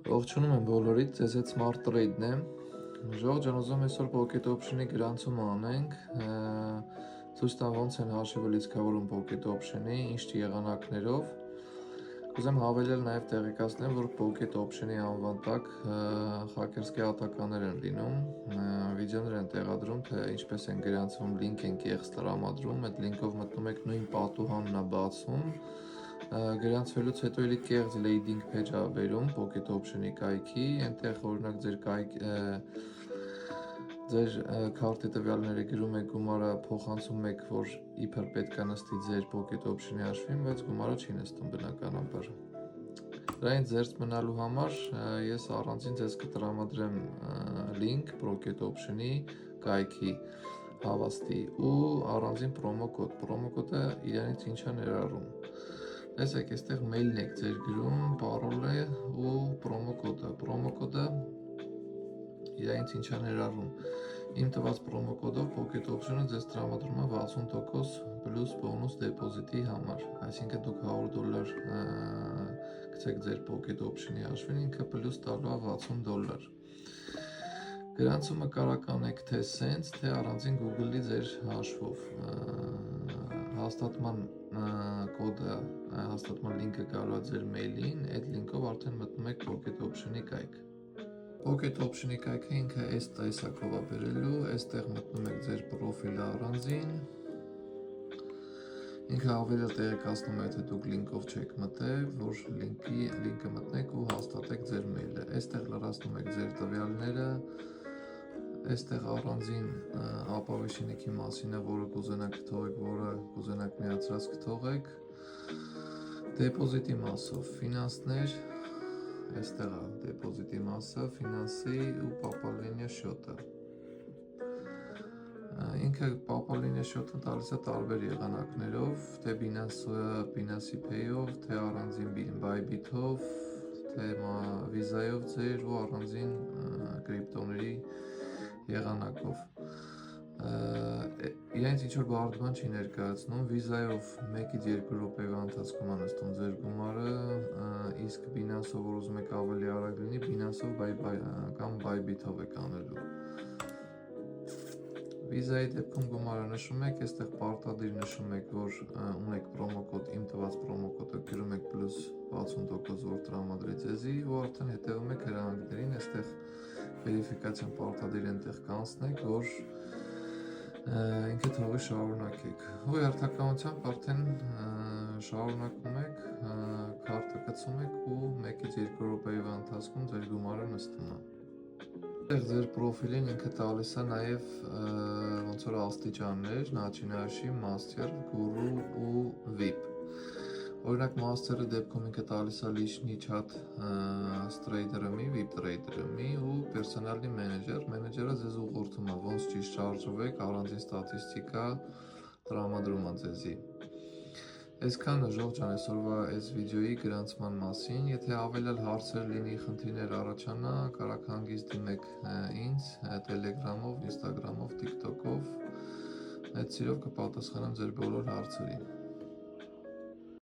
Ողջունում եմ բոլորիդ, ձեզ հետ Smart Trade-ն է։ Ժողովուրդ ջան, ուզում եմ այսօր Pocket Option-ի գրանցում անենք, ցույց տամ ոնց են հաշիվը լիցքավորում Pocket Option-ի, ինչ եղանակներով։ Կուզեմ հավելել նաև տեղեկացնել, որ Pocket Option-ի անվան տակ հակերսկի ատականներ են լինում, վիդեոներ են տեղադրում, թե ինչպես են գրանցվում, լինք են կեղծ տրամադրում, այդ լինքով մտնում եք նույն պատուհանն է բացում, գրանցվելուց հետո էլի կեղծ landing page ա բերում Pocket Option-ի կայքի, այնտեղ օրինակ ձեր քարտի տվյալները գրում եք, գումարը փոխանցում եք, որ իբր պետք է նստի ձեր Pocket Option-ի հաշվին, բայց գումարը չի նստում բնականաբար։ Դրանից զերծ մնալու համար ես առանձին ձեզ կտրամադրեմ link Pocket Option-ի կայքի հավաստի ու առանձին պրոմո կոդը իրանից ինչ է ներառում։ Տեսեք, այստեղ մեյլն եք ձեր գրում, պարոլը ու պրոմո կոդը իրանից ինչ է ներառում։ Իմ տված պրոմո կոդով Pocket Option-ը ձեզ տրամադրում է 60% պլյուս բոնուս դեպոզիտի համար, այսինքն դուք $100 գցեք ձեր Pocket Option-ի հաշվին, ինքը պլյուս տալու է $60։ Գրանցումը կարող անեք թե սենց, թե առանձին Google-ի ձեր հաշվով։ Հաստատման կոդը, հաստատման լինքը գալու է ձեր մեյլին, այդ լինքով արդեն մտնում եք Pocket Option-ի կայք։ Pocket Option-ի կայքը ինքը այս տեսակով է բերելու, այստեղ մտնում եք ձեր պրոֆիլը առանձին, ինքը ավելի տեղեկացնում է, թե դուք լինքով չեք մտել, որ լինքը մտնեք ու հաստատեք ձեր մեյլը, այստեղ լրացնում եք ձեր տվյալները, այստեղ առանձին ապավեշենիքի մասին է, որը կուզենաք կթողեք, որը կուզենաք միացրած կթողեք, դեպոզիտի մասով, ֆինանսներ, այստեղ է դեպոզիտի մասը, ֆինանսի ու պապալինիա շոտը։ Ինքը պապալինիա շոտը տալիս է տարբեր եղանակներով, թե Binance Pay-ով, թե առանձին Bybit-ով, թե վիզայով ձեր ու առանձին կրիպտոների եղանակով։ Իրենց ինչ-որ բարդ բան չի ներկայացնում, վիզայով 1-ից 2 րոպեվա ընթացքում է նստում ձեր գումարը, իսկ Binance-ով, որ ուզում եք ավելի արագ լինի, Binance-ով կամ Bybit-ով եք անելու։ Վիզայի դեպքում գումարը նշում եք, այստեղ պարտադիր նշում եք, որ ունեք պրոմո կոդ, իմ տված պրոմո կոդը գրում եք պլյուս 60%, որ տրամադրի ձեզի ու արդեն հետևում եք հրահանգներին, այստեղ վերիֆիկացիան պարտադիր այնտեղ կանցնեք, որ ինքը թողի շարունակեք։ Ու հերթականությամբ արդեն շարունակում եք, քարտը գցում եք ու 1-ից 2 րոպեվա ընթացքում ձեր գումարը նստում է։ Այստեղ ձեր պրոֆիլին ինքը տալիս է նաև ոնց որ աստիճաններ, Nachinashi, Master, Guru ու VIP։ Օրինակ Master-ի դեպքում ինքը տալիս է լիչնի chat trader-ը, VIP trader-ը ու personal manager, մենեջերը ձեզ ուղղորդում է, ոնց ճիշտ շարժվեք, առանձին ստատիստիկա տրամադրում է ձեզի։ Այսքանը ժողովուրդ ջան այսօրվա այս վիդեոյի գրանցման մասին, եթե հավելյալ հարցեր լինի, խնդիրներ առաջանա, կարող հանգիստ դիմեք ինձ Telegram-ով, Instagram-ով, TikTok-ով, այդ սիրով կպատասխանեմ ձեր բոլոր հարցերին։